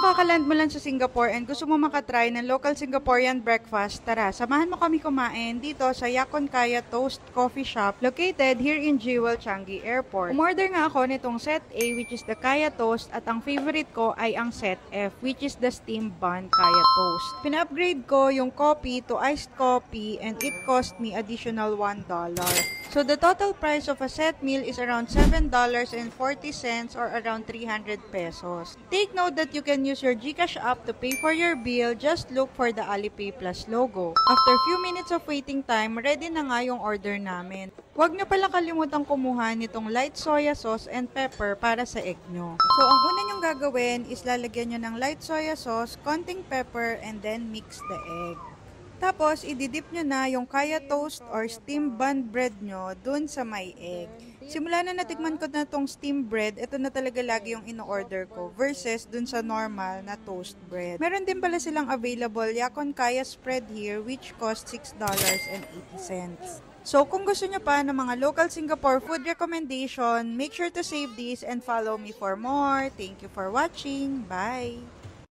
kakaland mo lang sa Singapore and gusto mo makatry ng local Singaporean breakfast, tara, samahan mo kami kumain dito sa Yakon Kaya Toast Coffee Shop located here in Jewel Changi Airport. Umorder nga ako nitong set A which is the Kaya Toast at ang favorite ko ay ang set F which is the steam bun Kaya Toast. Pina-upgrade ko yung coffee to iced coffee and it cost me additional $1. So the total price of a set meal is around $7.40 or around 300 pesos. Take note that you can use your GCash app to pay for your bill. Just look for the Alipay Plus logo. After few minutes of waiting time, ready na nga yung order namin. Huwag nyo pala kalimutang kumuha nitong light soya sauce and pepper para sa egg nyo. So ang una nyong gagawin is lalagyan nyo ng light soya sauce, konting pepper, and then mix the egg. Tapos, ididip nyo na yung Kaya Toast or steam bun bread nyo dun sa may egg. Simula na natikman ko na tong steam bread, ito na talaga lagi yung ino-order ko versus dun sa normal na toast bread. Meron din pala silang available Yakon Kaya spread here which cost $6.80. So, kung gusto nyo pa ng mga local Singapore food recommendation, make sure to save this and follow me for more. Thank you for watching. Bye!